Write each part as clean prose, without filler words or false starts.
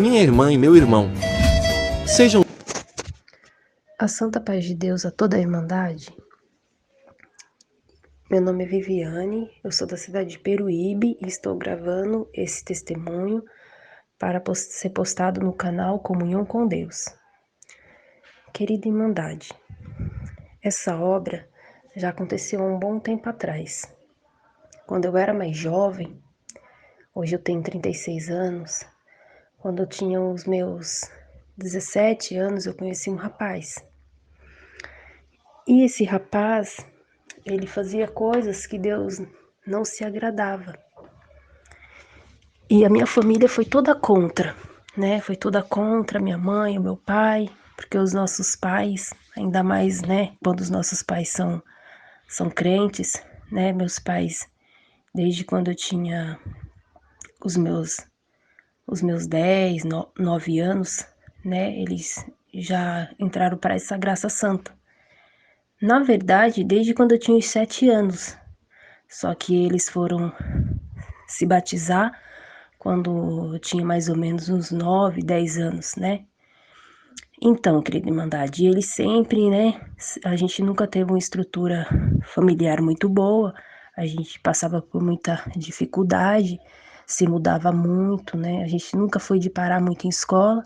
minha irmã e meu irmão. Sejam A santa paz de Deus a toda a Irmandade. Meu nome é Viviane, eu sou da cidade de Peruíbe e estou gravando esse testemunho para ser postado no canal Comunhão com Deus. Querida Irmandade, essa obra já aconteceu há um bom tempo atrás. Quando eu era mais jovem, hoje eu tenho 36 anos, quando eu tinha os meus 17 anos eu conheci um rapaz. E esse rapaz, ele fazia coisas que Deus não se agradava. E a minha família foi toda contra, né? Foi toda contra, minha mãe, o meu pai, porque os nossos pais, ainda mais, né? Quando os nossos pais são crentes, né? Meus pais, desde quando eu tinha os meus 10, 9 anos, né? Eles já entraram para essa graça santa. Na verdade, desde quando eu tinha os 7 anos. Só que eles foram se batizar quando eu tinha mais ou menos uns 9, 10 anos, né? Então, querida Irmandade, eles sempre, né? A gente nunca teve uma estrutura familiar muito boa, a gente passava por muita dificuldade, se mudava muito, né? A gente nunca foi de parar muito em escola,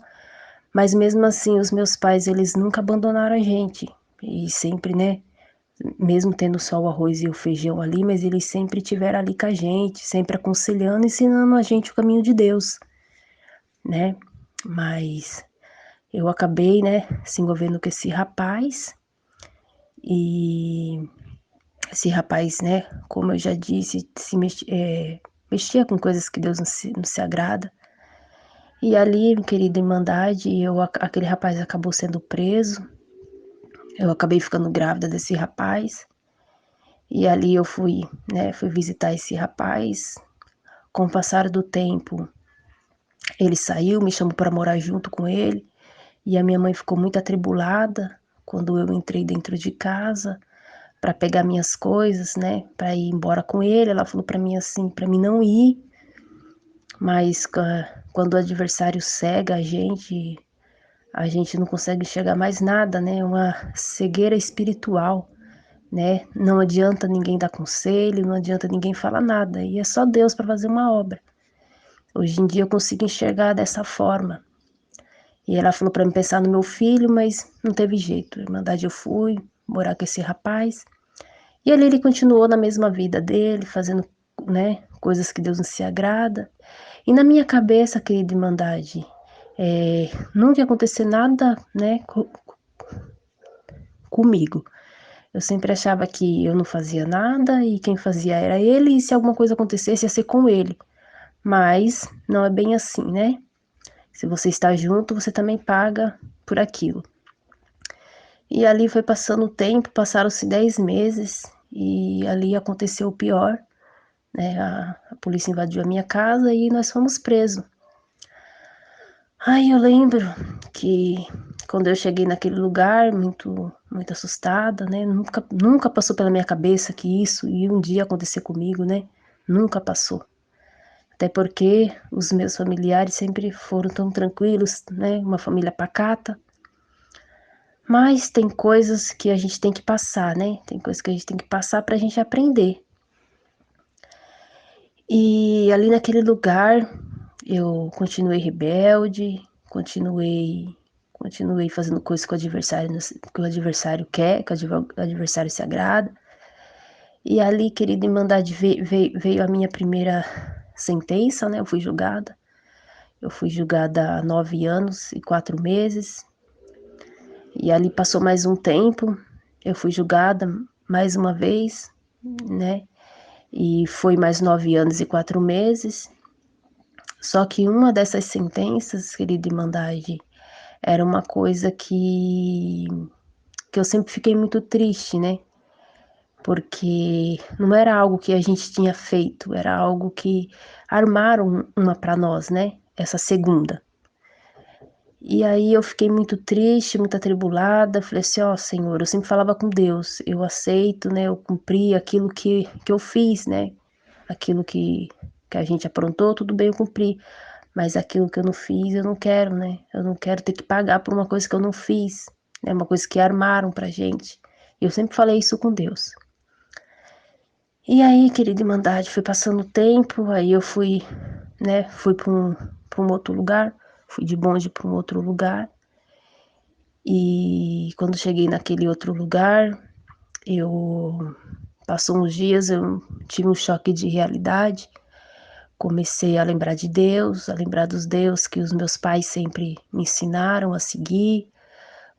mas mesmo assim, os meus pais, eles nunca abandonaram a gente. E sempre, né? Mesmo tendo só o arroz e o feijão ali, mas eles sempre estiveram ali com a gente, sempre aconselhando, ensinando a gente o caminho de Deus, né? Mas eu acabei, né, se envolvendo com esse rapaz, e esse rapaz, né, como eu já disse, mexia com coisas que Deus não se agrada. E ali, querida Irmandade, aquele rapaz acabou sendo preso, eu acabei ficando grávida desse rapaz. E ali eu fui visitar esse rapaz. Com o passar do tempo, ele saiu, me chamou para morar junto com ele. E a minha mãe ficou muito atribulada quando eu entrei dentro de casa para pegar minhas coisas, né, para ir embora com ele. Ela falou para mim assim, para mim não ir, mas quando o adversário cega a gente não consegue enxergar mais nada, né? Uma cegueira espiritual. Né? Não adianta ninguém dar conselho, não adianta ninguém falar nada, e é só Deus para fazer uma obra. Hoje em dia eu consigo enxergar dessa forma. E ela falou para mim pensar no meu filho, mas não teve jeito. Na verdade eu fui morar com esse rapaz, e ali ele continuou na mesma vida dele, fazendo, né, coisas que Deus não se agrada. E na minha cabeça, querida Irmandade, nunca ia acontecer nada, né, comigo. Eu sempre achava que eu não fazia nada e quem fazia era ele, e se alguma coisa acontecesse ia ser com ele. Mas não é bem assim, né? Se você está junto, você também paga por aquilo. E ali foi passando o tempo, passaram-se 10 meses e ali aconteceu o pior, né? A polícia invadiu a minha casa e nós fomos presos. Ai, eu lembro que quando eu cheguei naquele lugar, muito assustada, né? Nunca passou pela minha cabeça que isso ia um dia acontecer comigo, né? Nunca passou. Até porque os meus familiares sempre foram tão tranquilos, né? Uma família pacata. Mas tem coisas que a gente tem que passar, né? Tem coisas que a gente tem que passar pra gente aprender. E ali naquele lugar, eu continuei rebelde, continuei fazendo coisas que o adversário quer, que o adversário se agrada. E ali, querida Irmandade, veio a minha primeira sentença, né? Eu fui julgada há 9 anos e 4 meses. E ali passou mais um tempo, eu fui julgada mais uma vez, né? E foi mais 9 anos e 4 meses. Só que uma dessas sentenças, querida Irmandade, era uma coisa que eu sempre fiquei muito triste, né? Porque não era algo que a gente tinha feito, era algo que armaram uma para nós, né? Essa segunda. E aí eu fiquei muito triste, muito atribulada, falei assim, ó, Senhor, eu sempre falava com Deus, eu aceito, né? Eu cumpri aquilo que eu fiz, né? Aquilo que a gente aprontou, tudo bem, eu cumpri. mas aquilo que eu não fiz, eu não quero, né? Eu não quero ter que pagar por uma coisa que eu não fiz, né? Uma coisa que armaram pra gente. Eu sempre falei isso com Deus. E aí, querida Irmandade, foi passando o tempo, aí eu fui, né? Fui pra um outro lugar, fui de bonde pra um outro lugar. E quando cheguei naquele outro lugar, eu passou uns dias, eu tive um choque de realidade. Comecei a lembrar de Deus, a lembrar dos Deus que os meus pais sempre me ensinaram a seguir,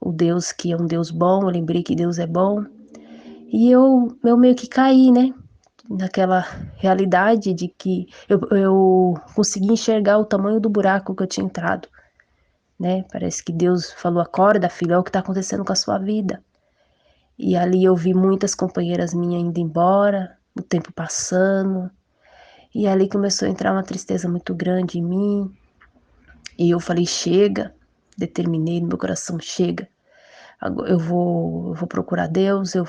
o Deus que é um Deus bom, eu lembrei que Deus é bom. E eu meio que caí, né? Naquela realidade de que eu consegui enxergar o tamanho do buraco que eu tinha entrado, né? Parece que Deus falou: acorda, filho, é o que está acontecendo com a sua vida. E ali eu vi muitas companheiras minhas indo embora, o tempo passando, e ali começou a entrar uma tristeza muito grande em mim. E eu falei: chega, determinei no meu coração: chega. Eu vou procurar Deus, eu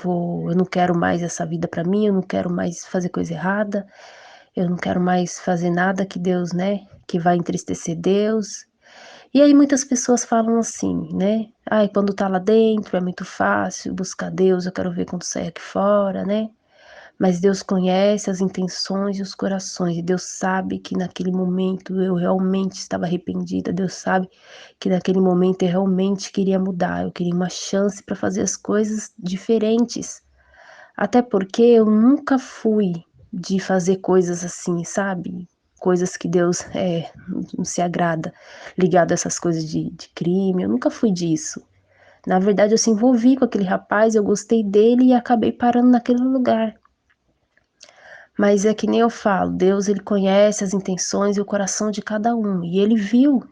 não quero mais essa vida para mim, eu não quero mais fazer coisa errada, eu não quero mais fazer nada que Deus, né, que vai entristecer Deus. E aí muitas pessoas falam assim, né? Ai, quando tá lá dentro é muito fácil buscar Deus, eu quero ver quando sair aqui fora, né? Mas Deus conhece as intenções e os corações, e Deus sabe que naquele momento eu realmente estava arrependida, Deus sabe que naquele momento eu realmente queria mudar, eu queria uma chance para fazer as coisas diferentes. Até porque eu nunca fui de fazer coisas assim, sabe? Coisas que Deus não se agrada, ligado a essas coisas de crime, eu nunca fui disso. Na verdade, eu se envolvi com aquele rapaz, eu gostei dele e acabei parando naquele lugar. Mas é que nem eu falo, Deus ele conhece as intenções e o coração de cada um. E ele viu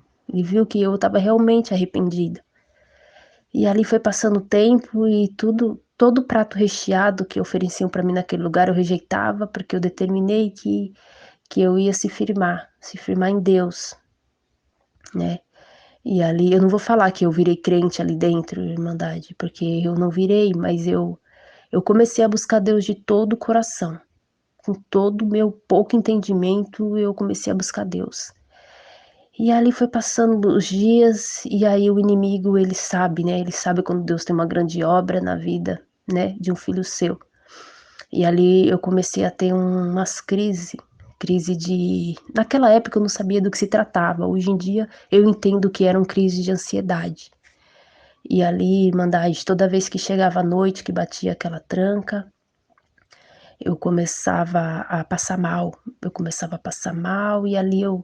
que eu estava realmente arrependida. E ali foi passando o tempo e todo prato recheado que ofereciam para mim naquele lugar eu rejeitava, porque eu determinei que eu ia se firmar em Deus, né? E ali eu não vou falar que eu virei crente ali dentro, Irmandade, porque eu não virei, mas eu comecei a buscar Deus de todo o coração. Com todo o meu pouco entendimento, eu comecei a buscar Deus. E ali foi passando os dias, e aí o inimigo, ele sabe, né? Ele sabe quando Deus tem uma grande obra na vida, né? De um filho seu. E ali eu comecei a ter umas crise de... Naquela época eu não sabia do que se tratava. Hoje em dia eu entendo que eram crises de ansiedade. E ali, Irmandade, toda vez que chegava a noite, que batia aquela tranca, eu começava a passar mal, e ali eu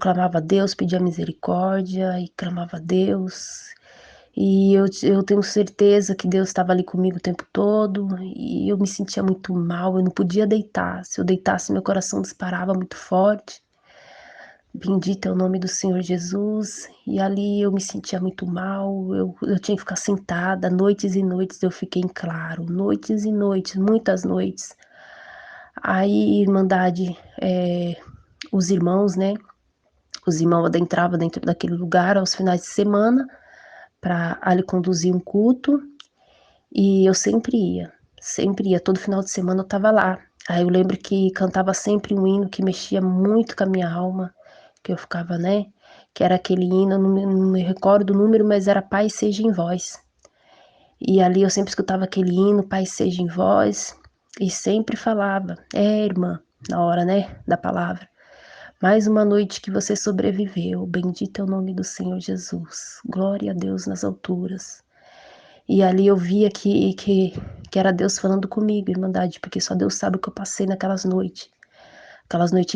clamava a Deus, pedia misericórdia e clamava a Deus, e eu tenho certeza que Deus estava ali comigo o tempo todo, e eu me sentia muito mal, eu não podia deitar, se eu deitasse meu coração disparava muito forte, bendito é o nome do Senhor Jesus, e ali eu me sentia muito mal, eu tinha que ficar sentada, noites e noites eu fiquei em claro, noites e noites, muitas noites. Aí, Irmandade, os irmãos, né? Os irmãos adentravam dentro daquele lugar aos finais de semana para ali conduzir um culto e eu sempre ia, todo final de semana eu estava lá. Aí eu lembro que cantava sempre um hino que mexia muito com a minha alma, que eu ficava, né? Que era aquele hino, não me recordo o número, mas era Pai seja em vós. E ali eu sempre escutava aquele hino, Pai seja em vós, e sempre falava, irmã, na hora, né, da palavra. Mais uma noite que você sobreviveu, bendito é o nome do Senhor Jesus, glória a Deus nas alturas. E ali eu via que era Deus falando comigo, Irmandade, porque só Deus sabe o que eu passei naquelas noites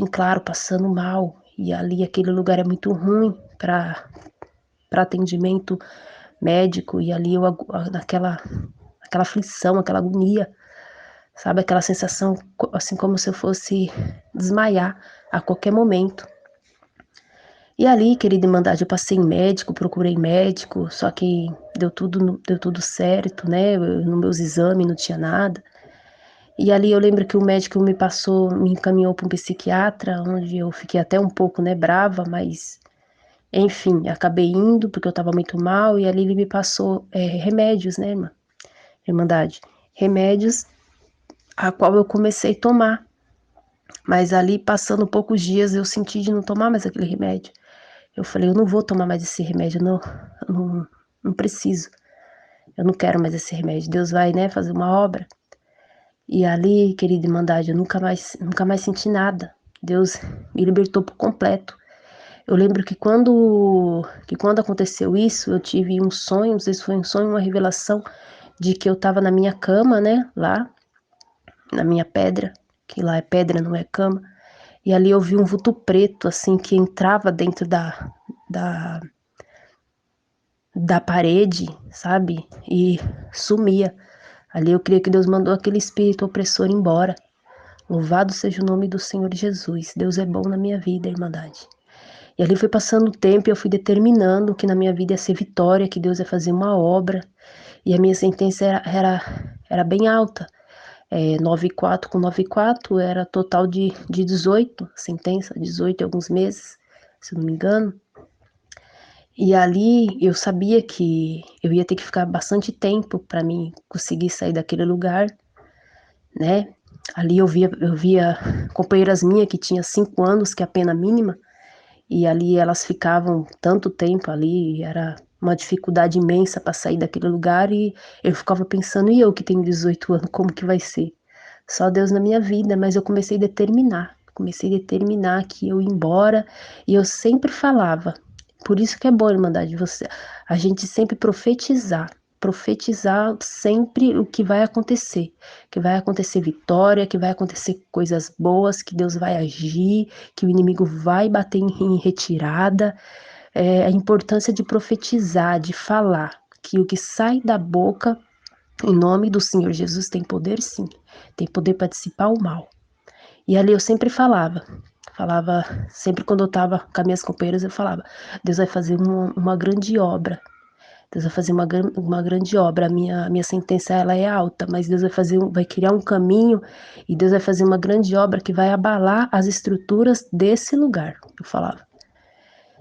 em claro, passando mal, e ali aquele lugar é muito ruim para atendimento médico, e ali eu naquela aflição, aquela agonia, sabe, aquela sensação assim como se eu fosse desmaiar a qualquer momento. E ali, querida Irmandade, eu passei em médico, procurei médico, só que deu tudo certo, né? Nos meus exames não tinha nada. E ali eu lembro que o médico me encaminhou para um psiquiatra, onde eu fiquei até um pouco, né, brava, mas enfim, acabei indo porque eu estava muito mal e ali ele me passou remédios, né, Irmandade? Remédios a qual eu comecei a tomar. Mas ali, passando poucos dias, eu senti de não tomar mais aquele remédio. Eu falei: "Eu não vou tomar mais esse remédio, não, eu não preciso, eu não quero mais esse remédio, Deus vai, né, fazer uma obra". E ali, querida irmandade, eu nunca mais senti nada. Deus me libertou por completo. Eu lembro que quando aconteceu isso, eu tive um sonho, não sei se foi um sonho ou uma revelação, de que eu estava na minha cama, né, lá, na minha pedra, que lá é pedra, não é cama, e ali eu vi um vulto preto, assim, que entrava dentro da da parede, sabe, e sumia. Ali eu creio que Deus mandou aquele espírito opressor embora. Louvado seja o nome do Senhor Jesus. Deus é bom na minha vida, irmandade. E ali foi passando o tempo e eu fui determinando que na minha vida ia ser vitória, que Deus ia fazer uma obra. E a minha sentença era bem alta. 9,4 com 9,4 era total de 18, sentença, 18 e alguns meses, se eu não me engano. E ali eu sabia que eu ia ter que ficar bastante tempo para mim conseguir sair daquele lugar, né. Ali eu via companheiras minhas que tinha 5 anos, que é a pena mínima, e ali elas ficavam tanto tempo ali, e era uma dificuldade imensa para sair daquele lugar, e eu ficava pensando: "E eu que tenho 18 anos, como que vai ser?". Só Deus na minha vida, mas eu comecei a determinar que eu ia embora, e eu sempre falava, por isso que é bom, irmandade, a gente sempre profetizar sempre o que vai acontecer vitória, que vai acontecer coisas boas, que Deus vai agir, que o inimigo vai bater em retirada. A importância de profetizar, de falar, que o que sai da boca, em nome do Senhor Jesus, tem poder sim, tem poder para dissipar o mal. E ali eu sempre falava sempre quando eu estava com as minhas companheiras, eu falava: "Deus vai fazer uma grande obra, Deus vai fazer uma grande obra, a minha sentença ela é alta, mas Deus vai criar um caminho, e Deus vai fazer uma grande obra que vai abalar as estruturas desse lugar", eu falava.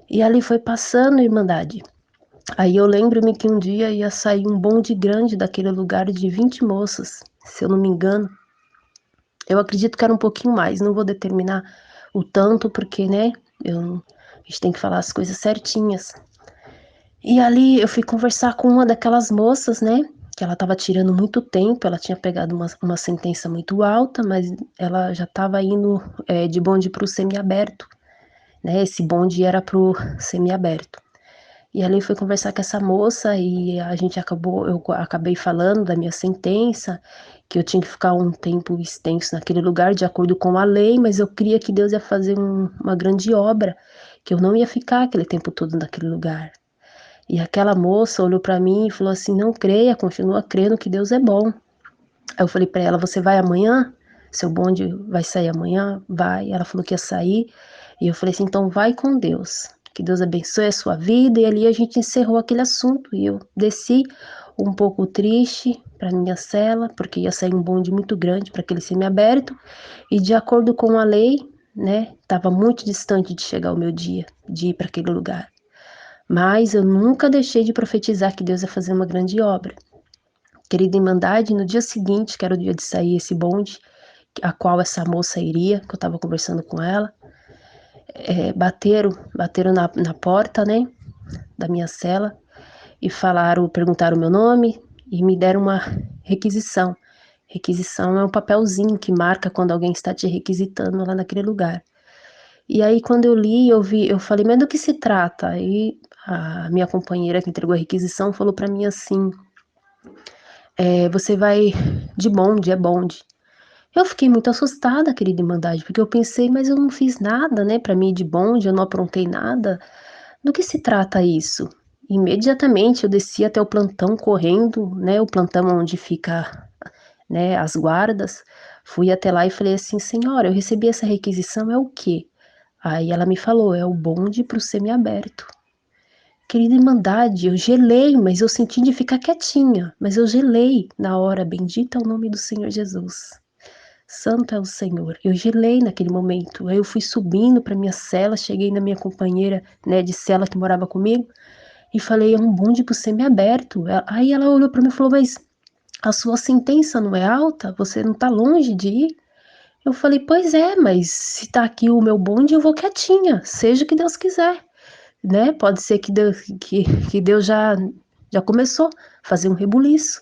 E ali foi passando, irmandade, aí eu lembro-me que um dia ia sair um bonde grande daquele lugar de 20 moças, se eu não me engano. Eu acredito que era um pouquinho mais, não vou determinar o tanto, porque, né, a gente tem que falar as coisas certinhas. E ali eu fui conversar com uma daquelas moças, né, que ela estava tirando muito tempo, ela tinha pegado uma sentença muito alta, mas ela já estava indo, de bonde para o semiaberto, né, esse bonde era para o semiaberto. E ali eu fui conversar com essa moça e eu acabei falando da minha sentença, que eu tinha que ficar um tempo extenso naquele lugar de acordo com a lei, mas eu cria que Deus ia fazer uma grande obra, que eu não ia ficar aquele tempo todo naquele lugar. E aquela moça olhou para mim e falou assim: "Não creia, continua crendo que Deus é bom". Aí eu falei para ela: "Você vai amanhã? Seu bonde vai sair amanhã?". "Vai". Ela falou que ia sair, e eu falei assim: "Então vai com Deus, que Deus abençoe a sua vida", e ali a gente encerrou aquele assunto, e eu desci um pouco triste para minha cela, porque ia sair um bonde muito grande para aquele semiaberto, e de acordo com a lei, né, estava muito distante de chegar o meu dia, de ir para aquele lugar. Mas eu nunca deixei de profetizar que Deus ia fazer uma grande obra. Querida irmandade, no dia seguinte, que era o dia de sair esse bonde, a qual essa moça iria, que eu estava conversando com ela, bateram na porta, né, da minha cela, e perguntaram o meu nome e me deram uma requisição. Requisição é um papelzinho que marca quando alguém está te requisitando lá naquele lugar. E aí quando eu li, eu falei: "Mas do que se trata?". Aí a minha companheira que entregou a requisição falou para mim assim: "Você vai de bonde, é bonde". Eu fiquei muito assustada, querida irmandade, porque eu pensei: "Mas eu não fiz nada, né, para mim ir de bonde, eu não aprontei nada, do que se trata isso?". Imediatamente eu desci até o plantão correndo, né, o plantão onde fica, né, as guardas, fui até lá e falei assim: "Senhora, eu recebi essa requisição, é o quê?". Aí ela me falou: "É o bonde para o semiaberto". Querida irmandade, eu gelei, mas eu senti de ficar quietinha, mas eu gelei na hora, bendito é o nome do Senhor Jesus. Santo é o Senhor. Eu gelei naquele momento, aí eu fui subindo para minha cela, cheguei na minha companheira, né, de cela que morava comigo, e falei: "É um bonde para o semiaberto". Aí ela olhou para mim e falou: "Mas a sua sentença não é alta? Você não está longe de ir?". Eu falei: "Pois é, mas se tá aqui o meu bonde, eu vou quietinha, seja o que Deus quiser, né, pode ser que Deus já começou a fazer um rebuliço".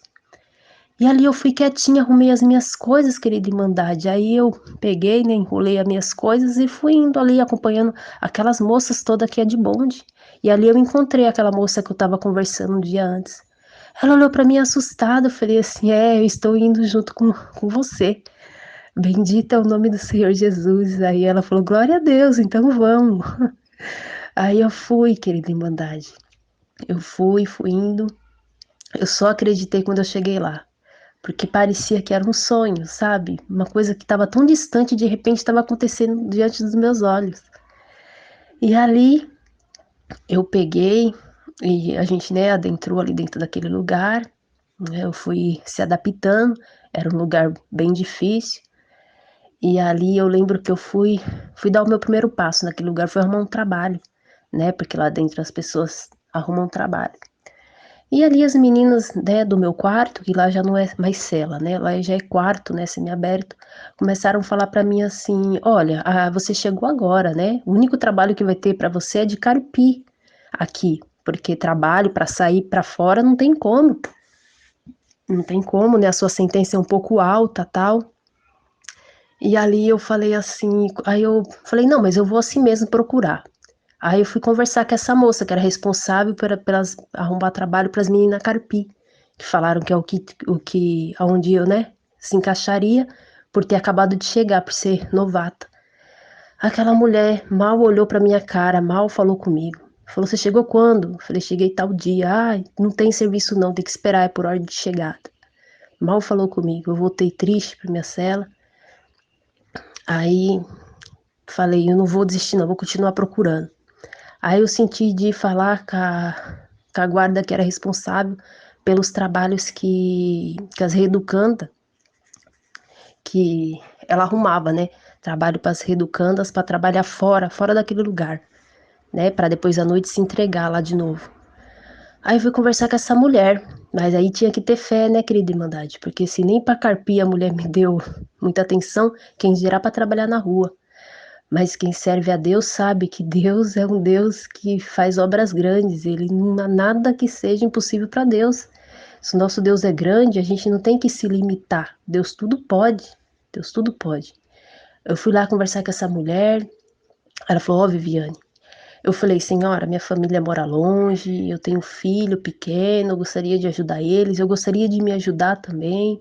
E ali eu fui quietinha, arrumei as minhas coisas, querida irmandade, aí eu peguei, né, enrolei as minhas coisas e fui indo ali acompanhando aquelas moças toda que é de bonde. E ali eu encontrei aquela moça que eu estava conversando um dia antes. Ela olhou para mim assustada, eu falei assim: "É, eu estou indo junto com você. Bendito é o nome do Senhor Jesus". Aí ela falou: "Glória a Deus, então vamos". Aí eu fui, querida irmandade. Eu fui indo. Eu só acreditei quando eu cheguei lá, porque parecia que era um sonho, sabe? Uma coisa que estava tão distante, de repente estava acontecendo diante dos meus olhos. E ali eu peguei e a gente, né, adentrou ali dentro daquele lugar, né? Eu fui se adaptando, era um lugar bem difícil. E ali eu lembro que eu fui dar o meu primeiro passo naquele lugar, foi arrumar um trabalho, né? Porque lá dentro as pessoas arrumam trabalho. E ali as meninas, né, do meu quarto, que lá já não é mais cela, né, lá já é quarto, né, semiaberto, começaram a falar pra mim assim: "Olha, você chegou agora, né, o único trabalho que vai ter pra você é de carpi aqui, porque trabalho pra sair pra fora não tem como, não tem como, né, a sua sentença é um pouco alta, tal". E ali eu falei assim, aí eu falei: "Não, mas eu vou assim mesmo procurar". Aí eu fui conversar com essa moça que era responsável pelas arrumar trabalho para as meninas carpi, que falaram que é o que aonde eu, né, se encaixaria, por ter acabado de chegar, por ser novata. Aquela mulher mal olhou pra minha cara, mal falou comigo. Falou: "Você chegou quando?" Eu falei: "Cheguei tal dia". "Ai, não tem serviço não, tem que esperar, é por ordem de chegada". Mal falou comigo, eu voltei triste pra minha cela. Aí falei: "Eu não vou desistir não, vou continuar procurando". Aí eu senti de falar com a guarda que era responsável pelos trabalhos que as reeducanda, que ela arrumava, né, trabalho para as reeducandas para trabalhar fora daquele lugar, né, para depois à noite se entregar lá de novo. Aí eu fui conversar com essa mulher, mas aí tinha que ter fé, né, querida irmandade, porque se nem para carpir a mulher me deu muita atenção, quem dirá para trabalhar na rua. Mas quem serve a Deus sabe que Deus é um Deus que faz obras grandes, ele não há nada que seja impossível para Deus. Se o nosso Deus é grande, a gente não tem que se limitar. Deus tudo pode. Deus tudo pode. Eu fui lá conversar com essa mulher, ela falou: "Ó, Viviane", eu falei: "Senhora, minha família mora longe, eu tenho um filho pequeno, eu gostaria de ajudar eles, eu gostaria de me ajudar também".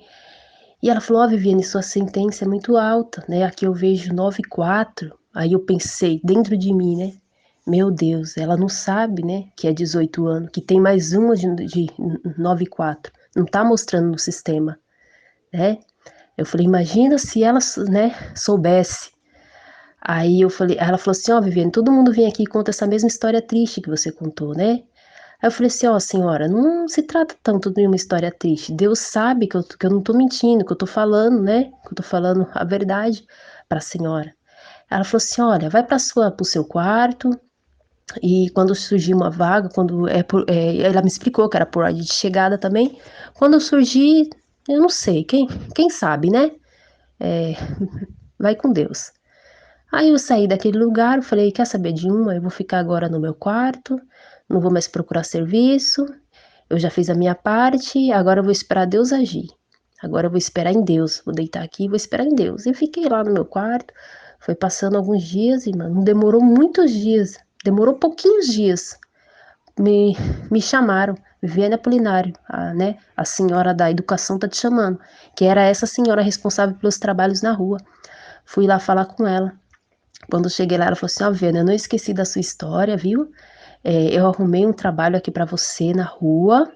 E ela falou: "Ó, Viviane, sua sentença é muito alta, né, aqui eu vejo 9,4". Aí eu pensei dentro de mim, né: "Meu Deus, ela não sabe, né, que é 18 anos, que tem mais uma de 9,4, não tá mostrando no sistema", né. Eu falei: "Imagina se ela né, soubesse". Aí ela falou assim: "Ó, Viviane, todo mundo vem aqui e conta essa mesma história triste que você contou, né". Aí eu falei assim: "Ó, senhora, não se trata tanto de uma história triste, Deus sabe que eu não tô mentindo, que eu tô falando, né, que eu tô falando a verdade pra senhora". Ela falou assim: "Olha, vai para o seu quarto e quando surgir uma vaga, quando ela me explicou que era por ordem de chegada também, quando surgir, eu não sei, quem sabe, né, eh, vai com Deus". Aí eu saí daquele lugar, eu falei: "Quer saber de uma? Eu vou ficar agora no meu quarto, não vou mais procurar serviço, eu já fiz a minha parte, agora eu vou esperar Deus agir. Agora eu vou esperar em Deus, vou deitar aqui e vou esperar em Deus". E fiquei lá no meu quarto, foi passando alguns dias e, mano, não demorou muitos dias, demorou pouquinhos dias, me me chamaram: "Viviane Apolinário, a senhora da educação tá te chamando", que era essa senhora responsável pelos trabalhos na rua. Fui lá falar com ela. Quando eu cheguei lá, ela falou assim: "Ó, Viana, eu não esqueci da sua história, viu? Eu arrumei um trabalho aqui pra você na rua,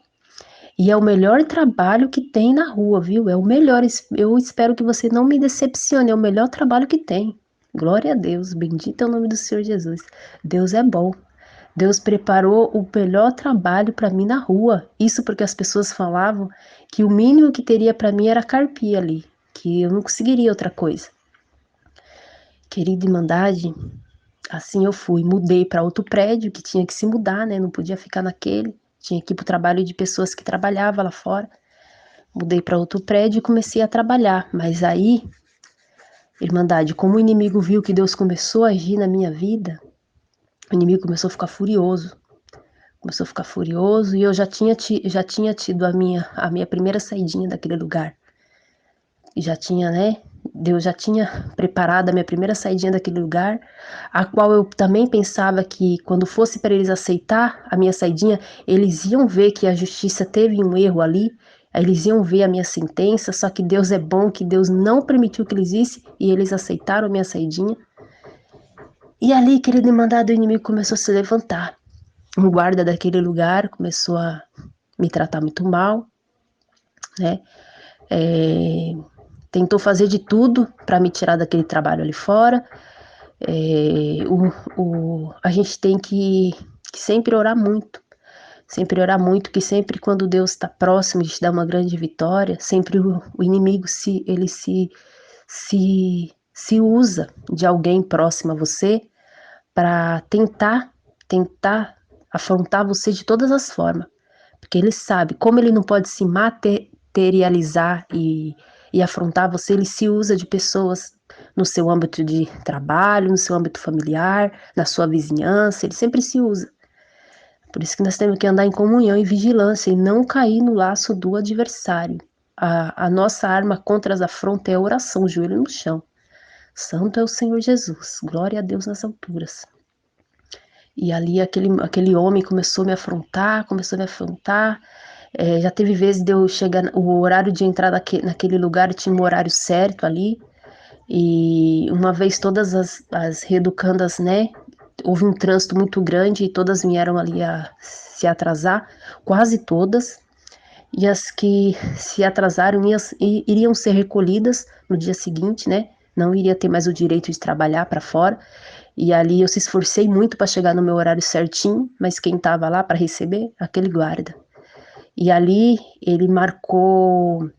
e é o melhor trabalho que tem na rua, viu? É o melhor, eu espero que você não me decepcione, é o melhor trabalho que tem". Glória a Deus, bendito é o nome do Senhor Jesus. Deus é bom. Deus preparou o melhor trabalho para mim na rua. Isso porque as pessoas falavam que o mínimo que teria para mim era carpir ali, que eu não conseguiria outra coisa. Querida irmandade, assim eu fui, mudei para outro prédio que tinha que se mudar, né, não podia ficar naquele, tinha que ir para o trabalho de pessoas que trabalhava lá fora. Mudei para outro prédio e comecei a trabalhar, mas aí Irmandade, como o inimigo viu que Deus começou a agir na minha vida, o inimigo começou a ficar furioso. Começou a ficar furioso e eu já tinha tido a minha primeira saidinha daquele lugar. Já tinha, né? Deus já tinha preparado a minha primeira saidinha daquele lugar, a qual eu também pensava que quando fosse para eles aceitar a minha saidinha, eles iam ver que a justiça teve um erro ali, aí eles iam ver a minha sentença, só que Deus é bom, que Deus não permitiu que eles vissem e eles aceitaram a minha saidinha. E ali, querido irmandade, o inimigo começou a se levantar. Um guarda daquele lugar começou a me tratar muito mal, né? Tentou fazer de tudo para me tirar daquele trabalho ali fora. A gente tem que sempre orar muito, que sempre quando Deus está próximo de te dar uma grande vitória, sempre o inimigo se usa de alguém próximo a você para tentar afrontar você de todas as formas, porque ele sabe, como ele não pode se materializar e afrontar você, ele se usa de pessoas no seu âmbito de trabalho, no seu âmbito familiar, na sua vizinhança, ele sempre se usa. Por isso que nós temos que andar em comunhão e vigilância e não cair no laço do adversário. A nossa arma contra as afrontas é a oração, joelho no chão. Santo é o Senhor Jesus, glória a Deus nas alturas. E ali aquele homem começou a me afrontar, já teve vezes de eu chegar, o horário de entrar naquele lugar tinha um horário certo ali, e uma vez todas as reeducandas, né, houve um trânsito muito grande e todas vieram ali a se atrasar, quase todas, e as que se atrasaram iriam ser recolhidas no dia seguinte, né, não iria ter mais o direito de trabalhar para fora. E ali eu se esforcei muito para chegar no meu horário certinho, mas quem estava lá para receber? Aquele guarda. E ali ele marcou,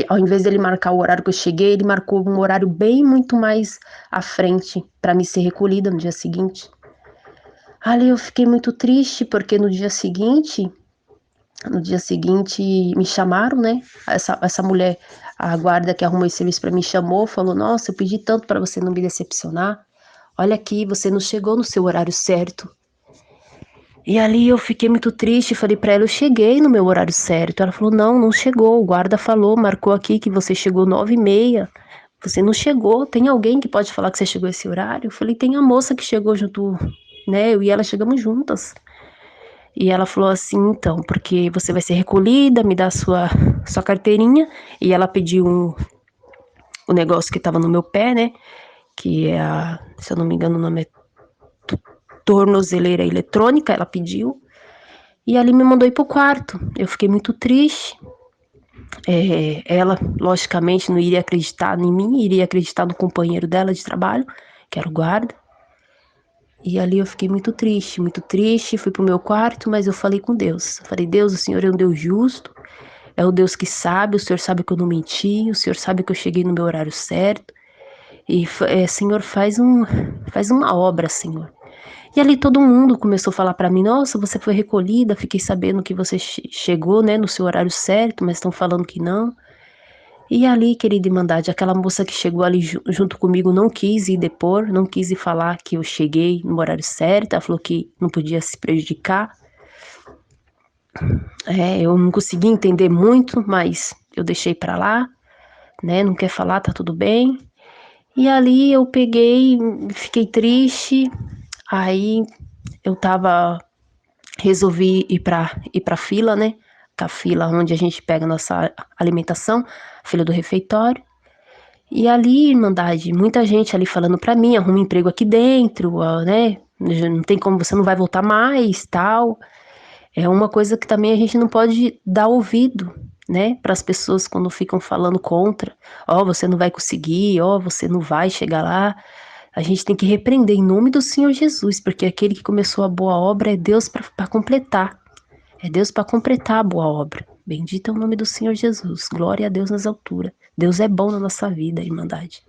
ao invés dele marcar o horário que eu cheguei, ele marcou um horário bem muito mais à frente para me ser recolhida no dia seguinte. Ali eu fiquei muito triste porque no dia seguinte me chamaram, né? Essa mulher, a guarda que arrumou esse serviço para mim chamou, falou: "Nossa, eu pedi tanto para você não me decepcionar. Olha aqui, você não chegou no seu horário certo." E ali eu fiquei muito triste, falei pra ela, eu cheguei no meu horário certo. Ela falou, não, não chegou, o guarda falou, marcou aqui que você chegou 9h30. Você não chegou, tem alguém que pode falar que você chegou esse horário? Eu falei, tem a moça que chegou junto, né, eu e ela chegamos juntas. E ela falou assim, então, porque você vai ser recolhida, me dá sua carteirinha. E ela pediu o negócio que tava no meu pé, né, que é se eu não me engano o nome é tornozeleira eletrônica, ela pediu, e ali me mandou ir pro quarto. Eu fiquei muito triste. Ela, logicamente, não iria acreditar em mim, iria acreditar no companheiro dela de trabalho, que era o guarda. E ali eu fiquei muito triste, fui pro meu quarto, mas eu falei com Deus. Eu falei, Deus, o Senhor é um Deus justo, é o Deus que sabe, o Senhor sabe que eu não menti, o Senhor sabe que eu cheguei no meu horário certo. E, Senhor, faz uma obra, Senhor. E ali todo mundo começou a falar para mim, nossa, você foi recolhida, fiquei sabendo que você chegou, né, no seu horário certo, mas estão falando que não. E ali, querida irmandade, aquela moça que chegou ali junto comigo não quis ir depor, não quis ir falar que eu cheguei no horário certo, ela falou que não podia se prejudicar. Eu não consegui entender muito, mas eu deixei para lá, né, não quer falar, tá tudo bem. E ali eu peguei, fiquei triste, aí eu resolvi ir pra fila, né? A fila onde a gente pega a nossa alimentação, a fila do refeitório. E ali, irmandade, muita gente ali falando pra mim, arruma emprego aqui dentro, né? Não tem como, você não vai voltar mais, tal. É uma coisa que também a gente não pode dar ouvido, né? Para as pessoas quando ficam falando contra. Você não vai conseguir, você não vai chegar lá. A gente tem que repreender em nome do Senhor Jesus, porque aquele que começou a boa obra é Deus para completar. É Deus para completar a boa obra. Bendito é o nome do Senhor Jesus. Glória a Deus nas alturas. Deus é bom na nossa vida, irmandade.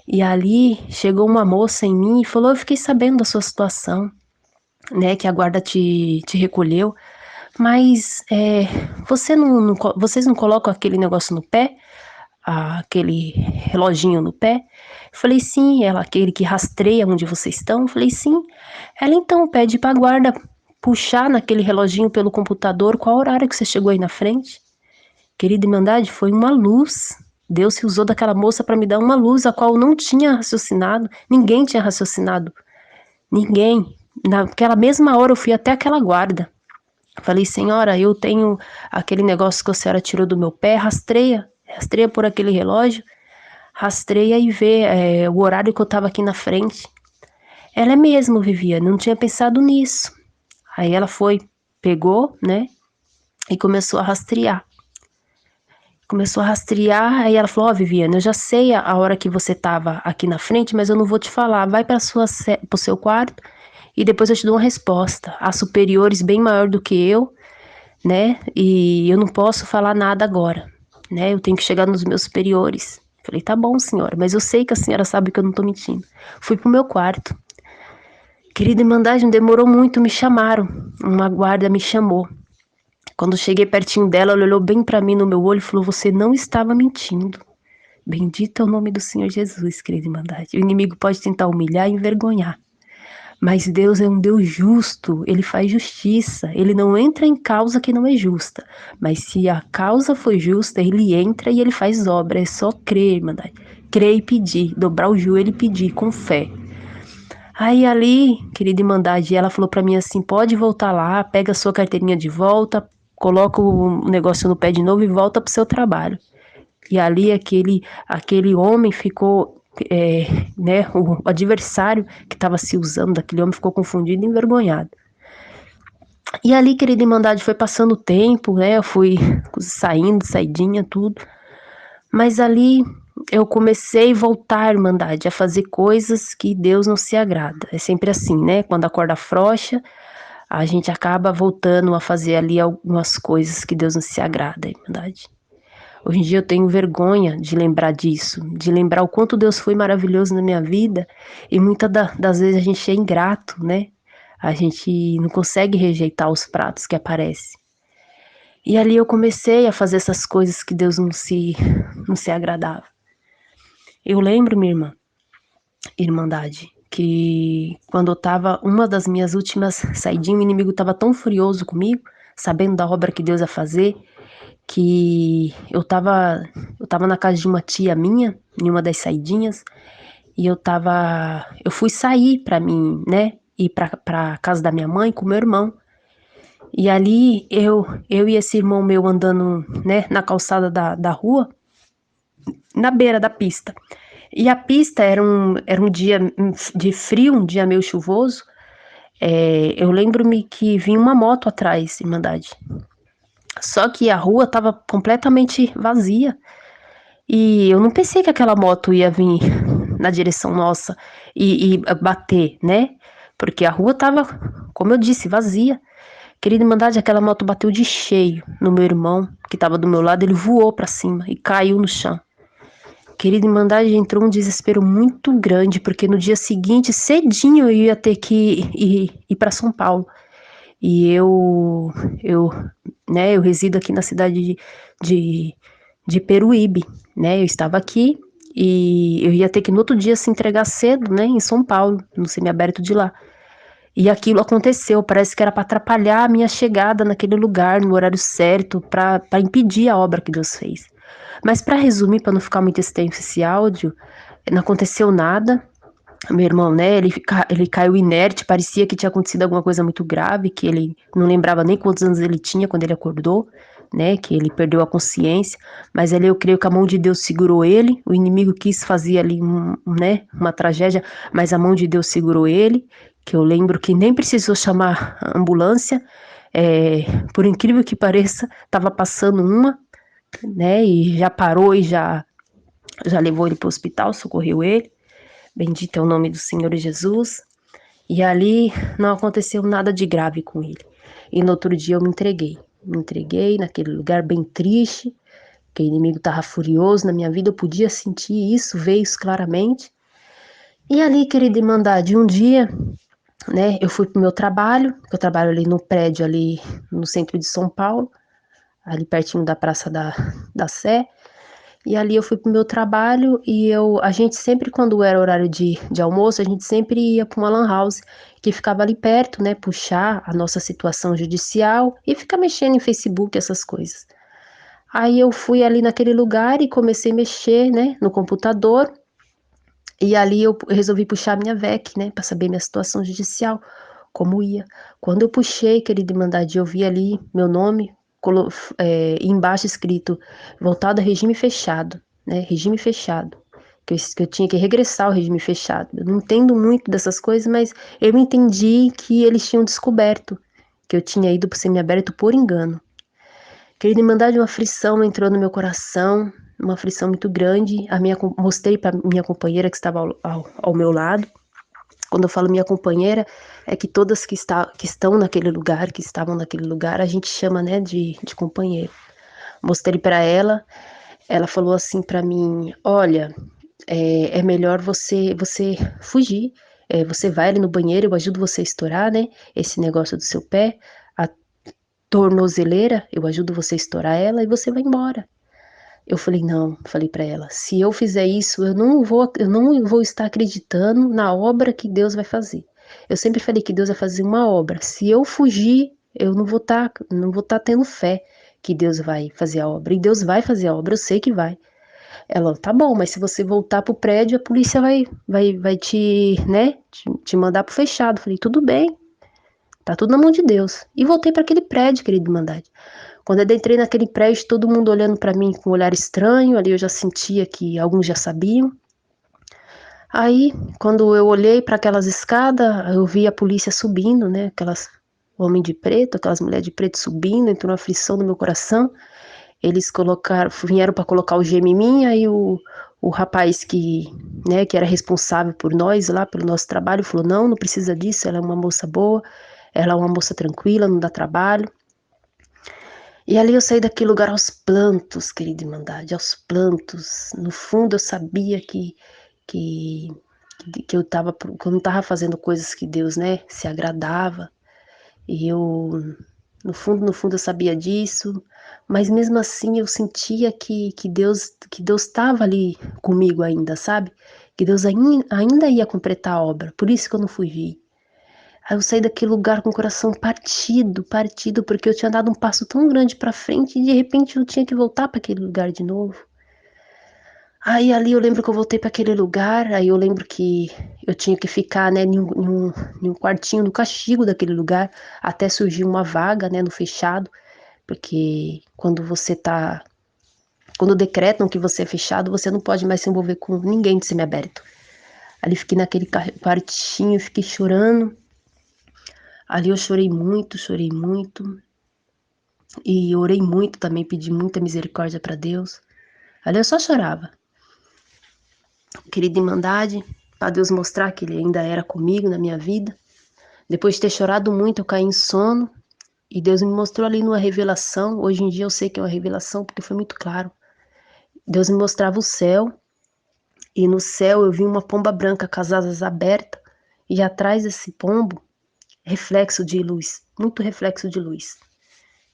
E ali chegou uma moça em mim e falou, eu fiquei sabendo da sua situação, né, que a guarda te recolheu, mas vocês não colocam aquele negócio no pé? aquele reloginho no pé? Eu falei, sim. Ela, aquele que rastreia onde vocês estão? Eu falei, sim. Ela, então, pede pra guarda puxar naquele reloginho pelo computador qual horário que você chegou aí na frente. Querida Irmandade, foi uma luz. Deus se usou daquela moça para me dar uma luz, a qual eu não tinha raciocinado, ninguém tinha raciocinado, ninguém. Naquela mesma hora eu fui até aquela guarda. Falei, senhora, eu tenho aquele negócio que a senhora tirou do meu pé, rastreia por aquele relógio, rastreia e vê o horário que eu estava aqui na frente. Ela é mesmo, Viviane, não tinha pensado nisso. Aí ela foi, pegou, né, e começou a rastrear. Aí ela falou, Viviane, eu já sei a hora que você estava aqui na frente, mas eu não vou te falar, vai para o seu quarto e depois eu te dou uma resposta. Há superiores bem maior do que eu, né, e eu não posso falar nada agora, né, eu tenho que chegar nos meus superiores. Falei, tá bom, senhora, mas eu sei que a senhora sabe que eu não tô mentindo. Fui pro meu quarto. Querida Irmandade, não demorou muito, me chamaram, uma guarda me chamou. Quando cheguei pertinho dela, ela olhou bem para mim no meu olho e falou, você não estava mentindo. Bendito é o nome do Senhor Jesus, querida Irmandade. O inimigo pode tentar humilhar e envergonhar, mas Deus é um Deus justo, Ele faz justiça, Ele não entra em causa que não é justa, mas se a causa foi justa, Ele entra e Ele faz obra, é só crer, Irmandade. Crer e pedir, dobrar o joelho e pedir com fé. Aí ali, querida Irmandade, ela falou para mim assim, pode voltar lá, pega a sua carteirinha de volta, coloca o negócio no pé de novo e volta pro seu trabalho. E ali aquele homem ficou, né, o adversário que estava se usando daquele homem ficou confundido e envergonhado. E ali, querida Irmandade, foi passando o tempo, né, eu fui saindo, saidinha, tudo. Mas ali eu comecei a voltar, Irmandade, a fazer coisas que Deus não se agrada. É sempre assim, né, quando a corda afrouxa, a gente acaba voltando a fazer ali algumas coisas que Deus não se agrada, Irmandade. Hoje em dia eu tenho vergonha de lembrar disso, de lembrar o quanto Deus foi maravilhoso na minha vida e muitas das vezes a gente é ingrato, né? A gente não consegue rejeitar os pratos que aparecem. E ali eu comecei a fazer essas coisas que Deus não se agradava. Eu lembro, minha Irmandade, que quando eu tava, uma das minhas últimas saidinhas, o inimigo tava tão furioso comigo, sabendo da obra que Deus ia fazer, que eu tava na casa de uma tia minha, em uma das saidinhas, e eu fui sair pra mim, né, ir pra casa da minha mãe com meu irmão, e ali eu e esse irmão meu andando, né, na calçada da rua, na beira da pista, e a pista era um dia de frio, um dia meio chuvoso, eu lembro-me que vinha uma moto atrás, Irmandade, só que a rua tava completamente vazia, e eu não pensei que aquela moto ia vir na direção nossa e bater, né? Porque a rua tava, como eu disse, vazia. Querida Irmandade, aquela moto bateu de cheio no meu irmão, que tava do meu lado, ele voou pra cima e caiu no chão. Querida Irmandade, entrou um desespero muito grande, porque no dia seguinte, cedinho, eu ia ter que ir para São Paulo. E né, eu resido aqui na cidade de Peruíbe, né? Eu estava aqui e eu ia ter que no outro dia se entregar cedo, né, em São Paulo, no semiaberto de lá. E aquilo aconteceu, parece que era para atrapalhar a minha chegada naquele lugar, no horário certo, para impedir a obra que Deus fez. Mas para resumir, para não ficar muito extenso esse áudio, não aconteceu nada. Meu irmão, né, ele caiu inerte, parecia que tinha acontecido alguma coisa muito grave, que ele não lembrava nem quantos anos ele tinha quando ele acordou, né, que ele perdeu a consciência, mas ali eu creio que a mão de Deus segurou ele, o inimigo quis fazer ali, né, uma tragédia, mas a mão de Deus segurou ele, que eu lembro que nem precisou chamar a ambulância, por incrível que pareça, estava passando uma, né, e já parou e já levou ele para o hospital, socorreu ele. Bendito é o nome do Senhor Jesus. E ali não aconteceu nada de grave com ele. E no outro dia eu me entreguei. Me entreguei naquele lugar bem triste, que o inimigo estava furioso na minha vida. Eu podia sentir isso, ver isso claramente. E ali, querida Irmandade, um dia, né, eu fui pro meu trabalho, que eu trabalho ali no prédio, ali no centro de São Paulo, ali pertinho da Praça da Sé. E ali eu fui pro meu trabalho e a gente sempre, quando era horário de almoço, a gente sempre ia para uma lan house que ficava ali perto, né? Puxar a nossa situação judicial e ficar mexendo em Facebook, essas coisas. Aí eu fui ali naquele lugar e comecei a mexer, né, no computador. E ali eu resolvi puxar minha VEC, né, para saber minha situação judicial, como ia. Quando eu puxei aquele demandado, eu vi ali meu nome, embaixo escrito, voltado a regime fechado, né, regime fechado. Que eu tinha que regressar ao regime fechado. Eu não entendo muito dessas coisas, mas eu entendi que eles tinham descoberto que eu tinha ido para o semiaberto por engano. Aquele demandar de uma aflição entrou no meu coração, uma aflição muito grande. Mostrei para minha companheira que estava ao meu lado. Quando eu falo minha companheira, é que todas que estão naquele lugar, que estavam naquele lugar, a gente chama, né, de companheiro. Mostrei para ela falou assim para mim: olha, é melhor você fugir. Você vai ali no banheiro, eu ajudo você a estourar, né, esse negócio do seu pé, a tornozeleira, eu ajudo você a estourar ela e você vai embora. Eu falei, não, falei para ela, se eu fizer isso, eu não vou estar acreditando na obra que Deus vai fazer. Eu sempre falei que Deus vai fazer uma obra. Se eu fugir, eu não vou estar tendo fé que Deus vai fazer a obra. E Deus vai fazer a obra, eu sei que vai. Ela, tá bom, mas se você voltar pro prédio, a polícia vai te, né, te mandar pro fechado. Falei, tudo bem, tá tudo na mão de Deus. E voltei para aquele prédio, querido mandade. Quando eu entrei naquele prédio, todo mundo olhando para mim com um olhar estranho, ali eu já sentia que alguns já sabiam. Aí, quando eu olhei para aquelas escadas, eu vi a polícia subindo, né? Aquelas homem de preto, aquelas mulheres de preto subindo, entrou uma aflição no meu coração. Eles vieram para colocar o gema em mim, aí o rapaz né, que era responsável por nós lá, pelo nosso trabalho, falou: não, não precisa disso, ela é uma moça boa, ela é uma moça tranquila, não dá trabalho. E ali eu saí daquele lugar aos plantos, querida Irmandade, aos plantos. No fundo eu sabia que, que que eu não estava fazendo coisas que Deus, né, se agradava. E eu, no fundo eu sabia disso, mas mesmo assim eu sentia que Deus estava ali comigo ainda, sabe? Que Deus ainda ia completar a obra, por isso que eu não fugi. Aí eu saí daquele lugar com o coração partido, porque eu tinha dado um passo tão grande para frente e de repente eu tinha que voltar para aquele lugar de novo. Aí ali eu lembro que eu voltei para aquele lugar, aí eu lembro que eu tinha que ficar, né, em um quartinho no castigo daquele lugar, até surgir uma vaga, né, no fechado, porque quando decretam que você é fechado, você não pode mais se envolver com ninguém de semiaberto. Ali fiquei naquele quartinho, fiquei chorando. Ali eu chorei muito, e orei muito também, pedi muita misericórdia para Deus. Ali eu só chorava. Querida Irmandade, para Deus mostrar que Ele ainda era comigo na minha vida. Depois de ter chorado muito, eu caí em sono, e Deus me mostrou ali numa revelação. Hoje em dia eu sei que é uma revelação, porque foi muito claro. Deus me mostrava o céu, e no céu eu vi uma pomba branca com as asas abertas, e atrás desse pombo, reflexo de luz, muito reflexo de luz.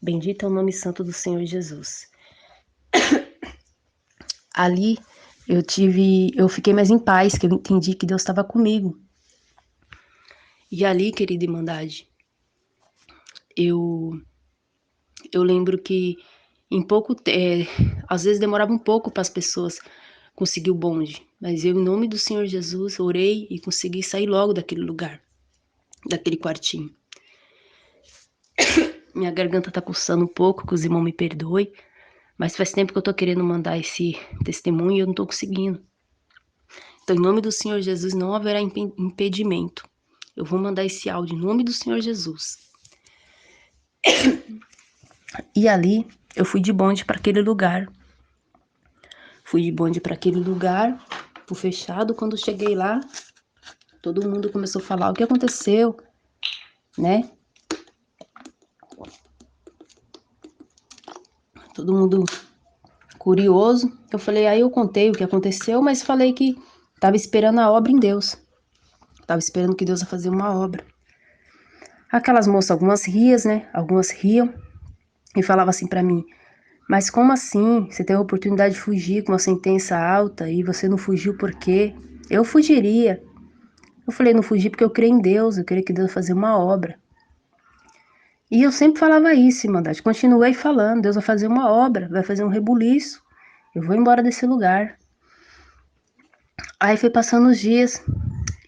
Bendito é o nome santo do Senhor Jesus. Ali eu fiquei mais em paz, que eu entendi que Deus estava comigo. E ali, querida Irmandade, eu lembro que às vezes demorava um pouco para as pessoas conseguir o bonde, mas eu, em nome do Senhor Jesus, orei e consegui sair logo daquele lugar, daquele quartinho. Minha garganta tá coçando um pouco, que os irmãos me perdoem, mas faz tempo que eu tô querendo mandar esse testemunho e eu não tô conseguindo. Então, em nome do Senhor Jesus, não haverá impedimento. Eu vou mandar esse áudio em nome do Senhor Jesus. E ali, eu fui de bonde para aquele lugar. Fui de bonde para aquele lugar, pro fechado. Quando cheguei lá, todo mundo começou a falar o que aconteceu, né? Todo mundo curioso. Eu falei, aí eu contei o que aconteceu, mas falei que tava esperando a obra em Deus. Tava esperando que Deus ia fazer uma obra. Aquelas moças, algumas riam, né? Algumas riam e falavam assim para mim: Mas como assim? Você teve a oportunidade de fugir com uma sentença alta e você não fugiu por quê? Eu fugiria. Eu falei, não fugi porque eu creio em Deus, eu creio que Deus vai fazer uma obra. E eu sempre falava isso, Irmandade. Continuei falando, Deus vai fazer uma obra, vai fazer um rebuliço. Eu vou embora desse lugar. Aí foi passando os dias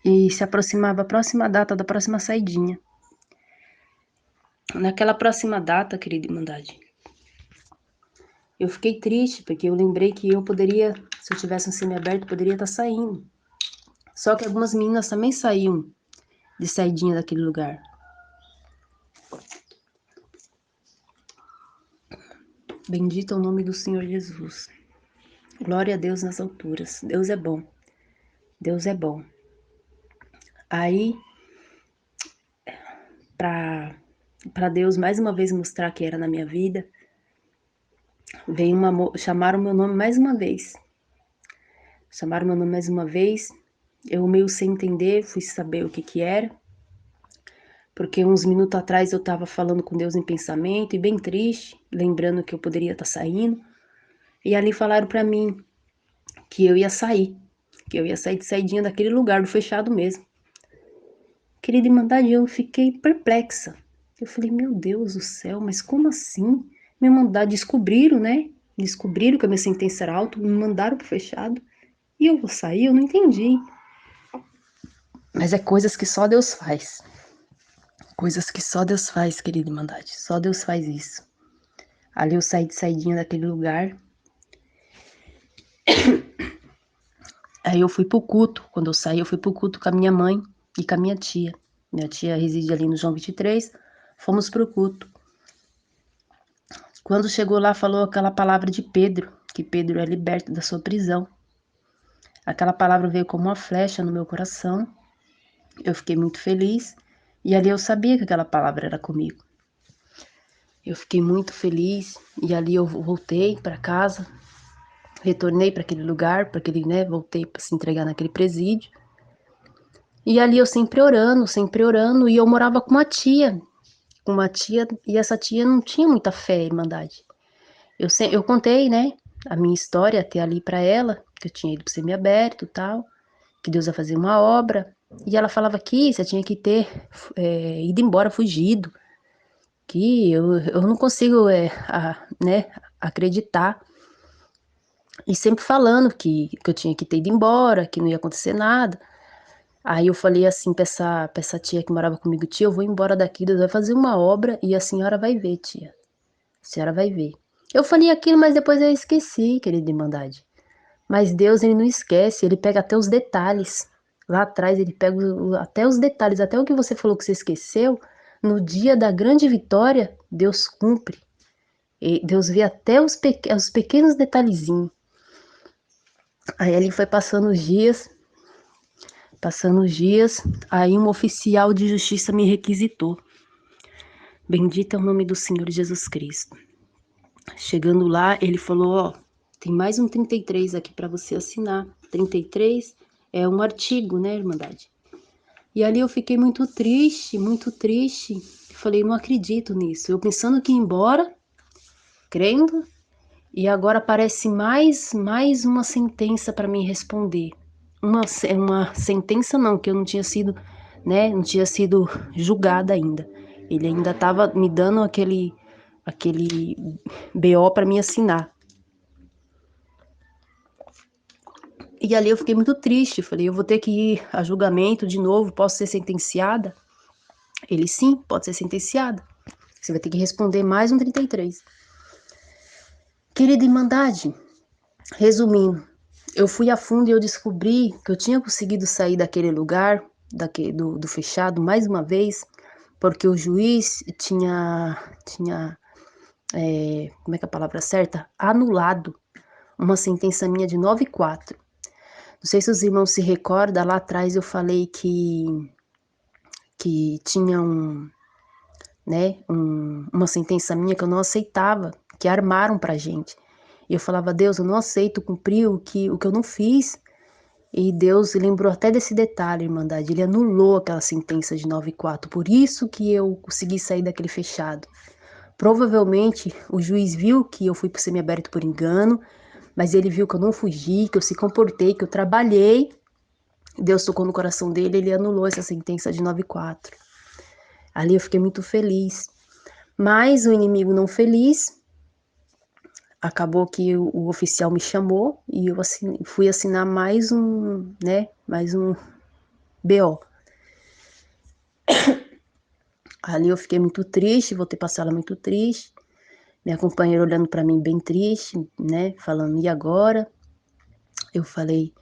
e se aproximava a próxima data da próxima saidinha. Naquela próxima data, querida Irmandade, eu fiquei triste porque eu lembrei que eu poderia, se eu tivesse um semiaberto, poderia estar saindo. Só que algumas meninas também saíam de saidinha daquele lugar. Bendito é o nome do Senhor Jesus. Glória a Deus nas alturas. Deus é bom. Deus é bom. Aí, para Deus mais uma vez mostrar que era na minha vida, veio chamaram meu nome mais uma vez. Chamaram meu nome mais uma vez. Eu meio sem entender, fui saber o que era. Porque uns minutos atrás eu estava falando com Deus em pensamento e bem triste, lembrando que eu poderia estar saindo. E ali falaram para mim que eu ia sair de saidinha daquele lugar, do fechado mesmo. Querida Irmandade, eu fiquei perplexa. Eu falei, meu Deus do céu, mas como assim? Me mandaram, descobriram, né? Descobriram que a minha sentença era alta, me mandaram pro fechado. E eu vou sair? Eu não entendi. Mas é coisas que só Deus faz. Coisas que só Deus faz, querida Irmandade. Só Deus faz isso. Ali eu saí de saidinha daquele lugar. Aí eu fui pro culto. Quando eu saí, eu fui pro culto com a minha mãe e com a minha tia. Minha tia reside ali no João 23. Fomos pro culto. Quando chegou lá, falou aquela palavra de Pedro, que Pedro é liberto da sua prisão. Aquela palavra veio como uma flecha no meu coração. Eu fiquei muito feliz. E ali eu sabia que aquela palavra era comigo. Eu fiquei muito feliz. E ali eu voltei para casa. Retornei para aquele lugar, voltei para se entregar naquele presídio. E ali eu sempre orando. E eu morava com uma tia. E essa tia não tinha muita fé, Irmandade. Eu contei, né, a minha história até ali para ela, que eu tinha ido pro semiaberto e tal, que Deus ia fazer uma obra. E ela falava que você tinha que ter ido embora fugido, que eu não consigo acreditar. E sempre falando que eu tinha que ter ido embora, que não ia acontecer nada. Aí eu falei assim pra essa tia que morava comigo, tia, eu vou embora daqui, Deus vai fazer uma obra e a senhora vai ver, tia. A senhora vai ver. Eu falei aquilo, mas depois eu esqueci, querida Irmandade. Mas Deus, ele não esquece, ele pega até os detalhes. Lá atrás, ele pega até os detalhes, até o que você falou que você esqueceu. No dia da grande vitória, Deus cumpre. E Deus vê até os pequenos detalhezinhos. Aí ele foi passando os dias, aí um oficial de justiça me requisitou. Bendito é o nome do Senhor Jesus Cristo. Chegando lá, ele falou, ó, tem mais um 33 aqui para você assinar. 33 é um artigo, né, Irmandade? E ali eu fiquei muito triste. Falei, não acredito nisso. Eu pensando que ia embora, crendo, e agora aparece mais uma sentença para mim responder. Uma sentença não, que eu não tinha sido, né, não tinha sido julgada ainda. Ele ainda estava me dando aquele BO para mim assinar. E ali eu fiquei muito triste, falei, eu vou ter que ir a julgamento de novo, posso ser sentenciada? Ele, sim, pode ser sentenciada. Você vai ter que responder mais um 33. Querida Irmandade, resumindo, eu fui a fundo e eu descobri que eu tinha conseguido sair daquele lugar, do fechado, mais uma vez, porque o juiz tinha como é que é a palavra certa? Anulado uma sentença minha de 9-4. Não sei se os irmãos se recordam, lá atrás eu falei que tinha uma sentença minha que eu não aceitava, que armaram pra gente. E eu falava, Deus, eu não aceito cumprir o que eu não fiz. E Deus lembrou até desse detalhe, Irmandade. Ele anulou aquela sentença de 9-4. Por isso que eu consegui sair daquele fechado. Provavelmente o juiz viu que eu fui semiaberto por engano, mas ele viu que eu não fugi, que eu se comportei, que eu trabalhei. Deus tocou no coração dele, ele anulou essa sentença de 9-4. Ali eu fiquei muito feliz. Mas o inimigo não feliz, acabou que o oficial me chamou e eu fui assinar mais um BO. Ali eu fiquei muito triste, voltei pra sala muito triste. Minha companheira olhando pra mim bem triste, né, falando, e agora? Eu falei,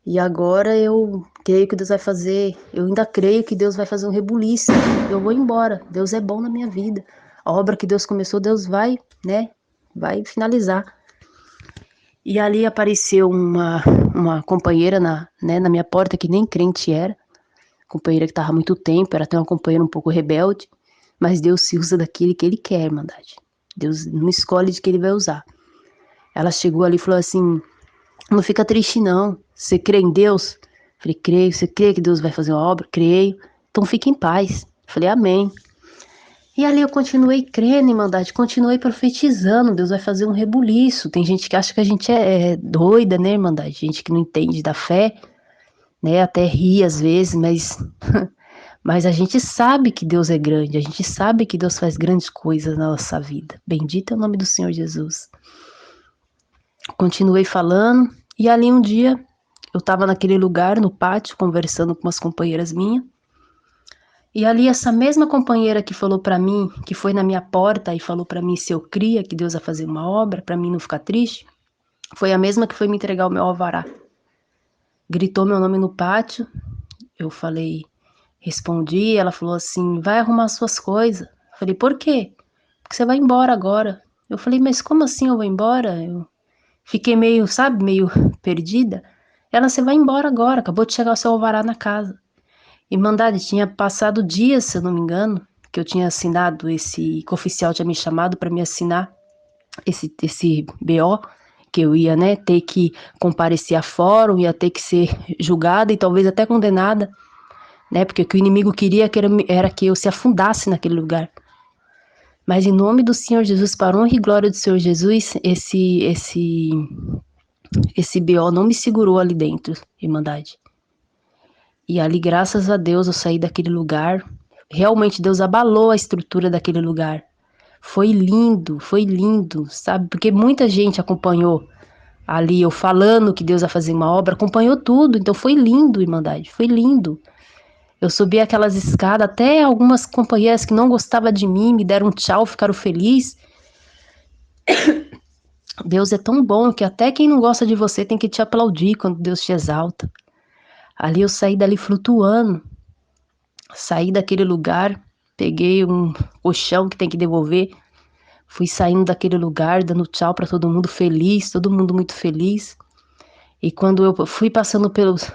e agora eu creio que Deus vai fazer, eu ainda creio que Deus vai fazer um rebuliço, eu vou embora, Deus é bom na minha vida. A obra que Deus começou, Deus vai, né, vai finalizar. E ali apareceu uma companheira na minha porta, que nem crente era, companheira que estava há muito tempo, era até uma companheira um pouco rebelde, mas Deus se usa daquele que Ele quer, Irmandade. Deus não escolhe de que Ele vai usar. Ela chegou ali e falou assim, não fica triste não, você crê em Deus? Falei, creio. Você crê que Deus vai fazer uma obra? Creio. Então fique em paz. Falei, amém. E ali eu continuei crendo, Irmandade, continuei profetizando, Deus vai fazer um rebuliço. Tem gente que acha que a gente é doida, né, Irmandade? Gente que não entende da fé, né, até ri às vezes, mas a gente sabe que Deus é grande, a gente sabe que Deus faz grandes coisas na nossa vida. Bendito é o nome do Senhor Jesus. Continuei falando, e ali um dia, eu estava naquele lugar, no pátio, conversando com umas companheiras minhas, e ali essa mesma companheira que falou para mim, que foi na minha porta e falou para mim se eu cria que Deus ia fazer uma obra, para mim não ficar triste, foi a mesma que foi me entregar o meu alvará. Gritou meu nome no pátio, eu falei, respondi, ela falou assim, vai arrumar suas coisas. Eu falei, por quê? Porque você vai embora agora. Eu falei, mas como assim eu vou embora? Eu fiquei meio, sabe, meio perdida. Ela, você vai embora agora, acabou de chegar o seu alvará na casa. Irmandade, tinha passado dias, se eu não me engano, que eu tinha assinado que o oficial tinha me chamado para me assinar esse BO, que eu ia, né, ter que comparecer a fórum, ia ter que ser julgada e talvez até condenada, né, porque o que o inimigo queria era que eu se afundasse naquele lugar. Mas em nome do Senhor Jesus, para honra e glória do Senhor Jesus, esse BO não me segurou ali dentro, Irmandade. E ali, graças a Deus, eu saí daquele lugar. Realmente, Deus abalou a estrutura daquele lugar. Foi lindo, sabe? Porque muita gente acompanhou ali, eu falando que Deus ia fazer uma obra, acompanhou tudo. Então foi lindo, Irmandade, foi lindo. Eu subi aquelas escadas, até algumas companheiras que não gostavam de mim, me deram um tchau, ficaram felizes. Deus é tão bom que até quem não gosta de você tem que te aplaudir quando Deus te exalta. Ali eu saí dali flutuando, saí daquele lugar, peguei um colchão que tem que devolver, fui saindo daquele lugar, dando tchau para todo mundo feliz, todo mundo muito feliz. E quando eu fui passando pelos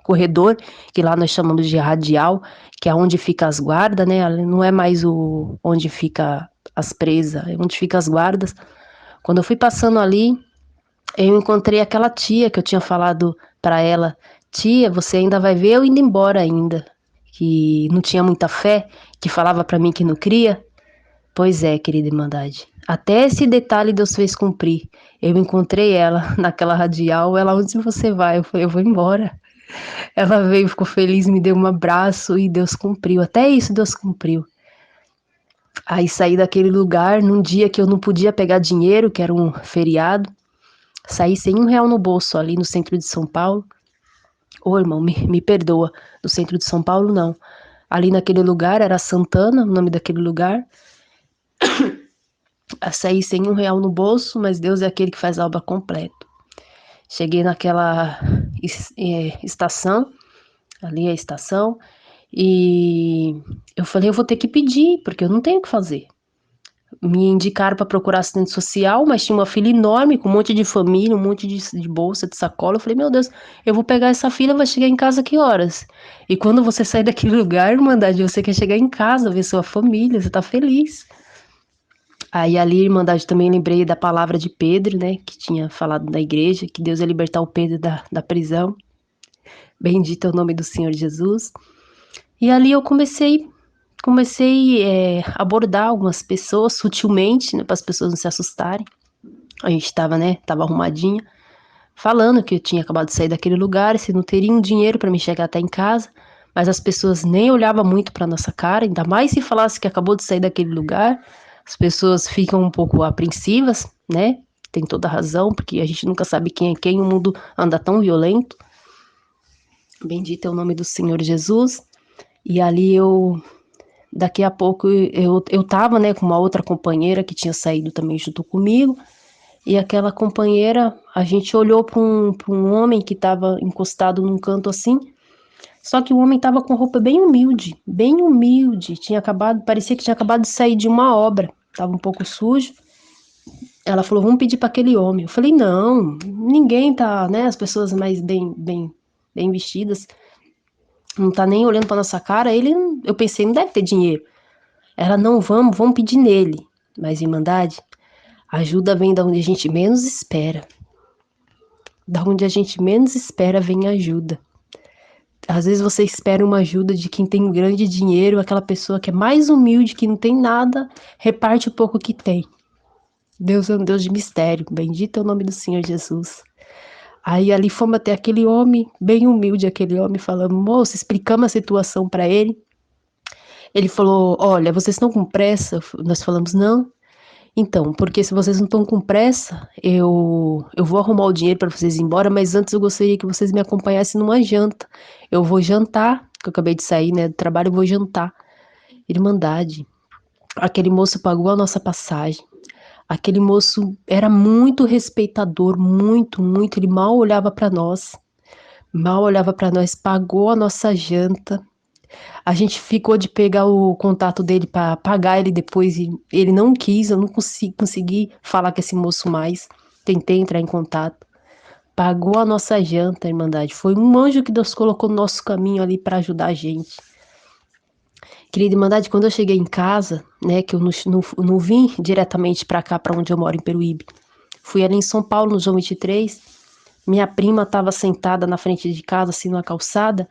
corredor, que lá nós chamamos de radial, que é onde fica as guardas, né? Não é mais onde fica as presas, é onde fica as guardas. Quando eu fui passando ali, eu encontrei aquela tia que eu tinha falado para ela, tia, você ainda vai ver eu indo embora ainda, que não tinha muita fé, que falava para mim que não cria. Pois é, querida Irmandade, até esse detalhe Deus fez cumprir. Eu encontrei ela naquela radial, ela, onde você vai? Eu falei, eu vou embora. Ela veio, ficou feliz, me deu um abraço e Deus cumpriu, até isso Deus cumpriu. Aí saí daquele lugar, num dia que eu não podia pegar dinheiro, que era um feriado, saí sem R$1 no bolso ali no centro de São Paulo. Ô irmão, me perdoa, no centro de São Paulo não. Ali naquele lugar, era Santana, o nome daquele lugar. Saí sem R$1 no bolso, mas Deus é aquele que faz a obra completa. Cheguei naquela estação, ali é a estação, e eu falei, eu vou ter que pedir, porque eu não tenho o que fazer. Me indicaram para procurar assistente social, mas tinha uma fila enorme, com um monte de família, um monte de bolsa, de sacola. Eu falei, meu Deus, eu vou pegar essa fila, vai chegar em casa que horas? E quando você sai daquele lugar, Irmandade, você quer chegar em casa, ver sua família, você tá feliz. Aí ali, Irmandade, também lembrei da palavra de Pedro, né, que tinha falado na igreja, que Deus ia libertar o Pedro da prisão. Bendito é o nome do Senhor Jesus. E ali eu comecei comecei a abordar algumas pessoas sutilmente, né, para as pessoas não se assustarem. A gente estava, né, tava arrumadinha, falando que eu tinha acabado de sair daquele lugar, se não teriam dinheiro para me chegar até em casa, mas as pessoas nem olhavam muito para nossa cara, ainda mais se falasse que acabou de sair daquele lugar, as pessoas ficam um pouco apreensivas, né? Tem toda a razão, porque a gente nunca sabe quem é quem, o mundo anda tão violento. Bendito é o nome do Senhor Jesus. E ali daqui a pouco, eu tava, né, com uma outra companheira que tinha saído também junto comigo, e aquela companheira, a gente olhou para um homem que estava encostado num canto assim, só que o homem estava com roupa bem humilde, tinha acabado, parecia que tinha acabado de sair de uma obra, estava um pouco sujo. Ela falou, vamos pedir para aquele homem. Eu falei, não, ninguém tá, né, as pessoas mais bem vestidas, não tá nem olhando para nossa cara, eu pensei, não deve ter dinheiro. Ela, não, vamos pedir nele. Mas, Irmandade, a ajuda vem da onde a gente menos espera. Da onde a gente menos espera vem ajuda. Às vezes você espera uma ajuda de quem tem um grande dinheiro, aquela pessoa que é mais humilde, que não tem nada, reparte o pouco que tem. Deus é um Deus de mistério, bendito é o nome do Senhor Jesus. Aí ali fomos até aquele homem, bem humilde aquele homem, falando, moço, explicamos a situação para ele. Ele falou, olha, vocês estão com pressa? Nós falamos, não. Então, porque se vocês não estão com pressa, eu vou arrumar o dinheiro para vocês ir embora, mas antes eu gostaria que vocês me acompanhassem numa janta. Eu vou jantar, que eu acabei de sair, né, do trabalho, eu vou jantar. Irmandade. Aquele moço pagou a nossa passagem. Aquele moço era muito respeitador, muito, ele mal olhava para nós. Mal olhava para nós, pagou a nossa janta. A gente ficou de pegar o contato dele para pagar ele depois e ele não quis, eu não consegui falar com esse moço mais. Tentei entrar em contato. Pagou a nossa janta, Irmandade. Foi um anjo que Deus colocou no nosso caminho ali para ajudar a gente. Querida Irmandade, quando eu cheguei em casa, né, que eu não vim diretamente para cá, para onde eu moro, em Peruíbe. Fui ali em São Paulo, no João 23. Minha prima estava sentada na frente de casa, assim, numa calçada.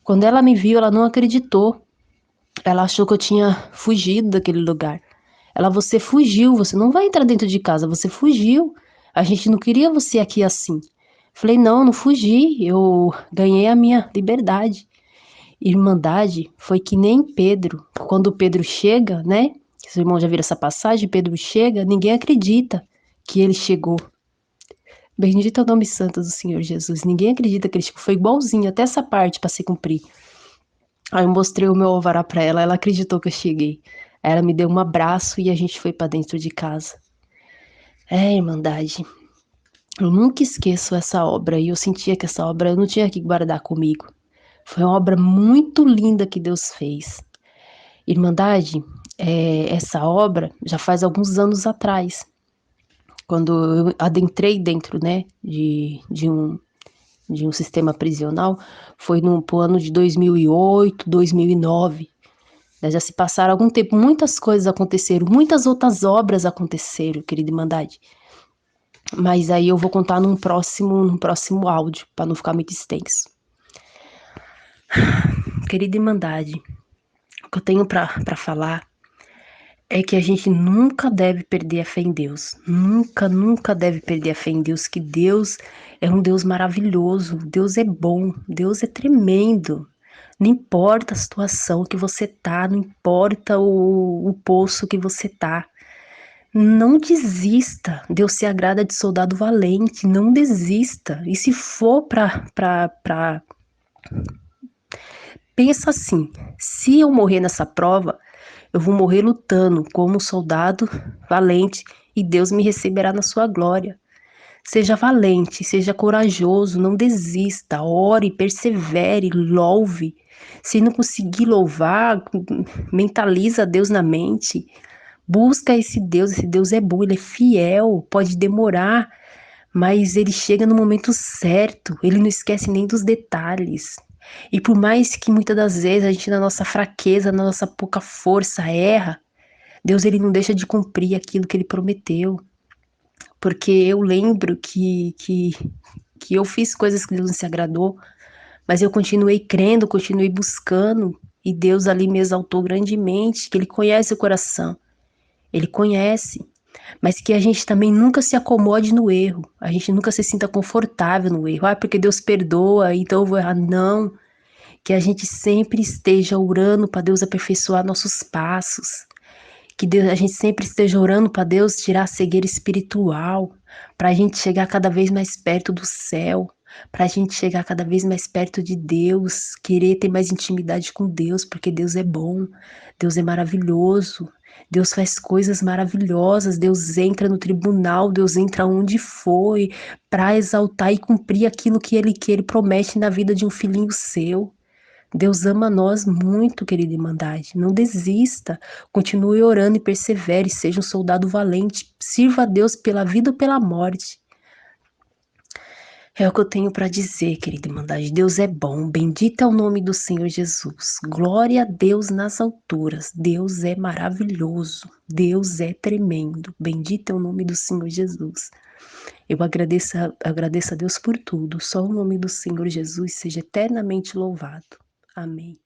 Quando ela me viu, ela não acreditou. Ela achou que eu tinha fugido daquele lugar. Ela, você fugiu, você não vai entrar dentro de casa, você fugiu. A gente não queria você aqui assim. Falei, não, não fugi, eu ganhei a minha liberdade. Irmandade foi que nem Pedro. Quando Pedro chega, né? Seu irmão já viram essa passagem, Pedro chega, ninguém acredita que ele chegou. Bendito é o nome santo do Senhor Jesus. Ninguém acredita que ele chegou. Foi igualzinho, até essa parte para se cumprir. Aí eu mostrei o meu alvará pra ela, ela acreditou que eu cheguei. Ela me deu um abraço e a gente foi pra dentro de casa. Irmandade, eu nunca esqueço essa obra e eu sentia que essa obra eu não tinha que guardar comigo. Foi uma obra muito linda que Deus fez. Irmandade, essa obra já faz alguns anos atrás, quando eu adentrei dentro, né, de um sistema prisional, foi pro ano de 2008, 2009. Já se passaram algum tempo, muitas coisas aconteceram, muitas outras obras aconteceram, querida Irmandade. Mas aí eu vou contar num próximo áudio, para não ficar muito extenso. Querida Irmandade, o que eu tenho para falar é que a gente nunca deve perder a fé em Deus. Nunca deve perder a fé em Deus, que Deus é um Deus maravilhoso, Deus é bom, Deus é tremendo. Não importa a situação que você tá, não importa o poço que você tá. Não desista. Deus se agrada de soldado valente. Não desista. E se for pensa assim, se eu morrer nessa prova, eu vou morrer lutando como um soldado valente e Deus me receberá na sua glória. Seja valente, seja corajoso, não desista, ore, persevere, louve. Se não conseguir louvar, mentaliza Deus na mente. Busca esse Deus é bom, ele é fiel, pode demorar, mas ele chega no momento certo, ele não esquece nem dos detalhes. E por mais que muitas das vezes a gente, na nossa fraqueza, na nossa pouca força, erra, Deus ele não deixa de cumprir aquilo que ele prometeu. Porque eu lembro que eu fiz coisas que Deus não se agradou, mas eu continuei crendo, continuei buscando. E Deus ali me exaltou grandemente, que Ele conhece o coração. Ele conhece. Mas que a gente também nunca se acomode no erro. A gente nunca se sinta confortável no erro. Ah, porque Deus perdoa, então eu vou errar. Não. Que a gente sempre esteja orando para Deus aperfeiçoar nossos passos. Que Deus, a gente sempre esteja orando para Deus tirar a cegueira espiritual, para a gente chegar cada vez mais perto do céu, para a gente chegar cada vez mais perto de Deus, querer ter mais intimidade com Deus, porque Deus é bom, Deus é maravilhoso, Deus faz coisas maravilhosas, Deus entra no tribunal, Deus entra onde foi, para exaltar e cumprir aquilo que Ele promete na vida de um filhinho seu. Deus ama nós muito, querida Irmandade. Não desista. Continue orando e persevere. Seja um soldado valente. Sirva a Deus pela vida ou pela morte. É o que eu tenho para dizer, querida Irmandade. Deus é bom. Bendito é o nome do Senhor Jesus. Glória a Deus nas alturas. Deus é maravilhoso. Deus é tremendo. Bendito é o nome do Senhor Jesus. Eu agradeço a Deus por tudo. Só o nome do Senhor Jesus seja eternamente louvado. Amém.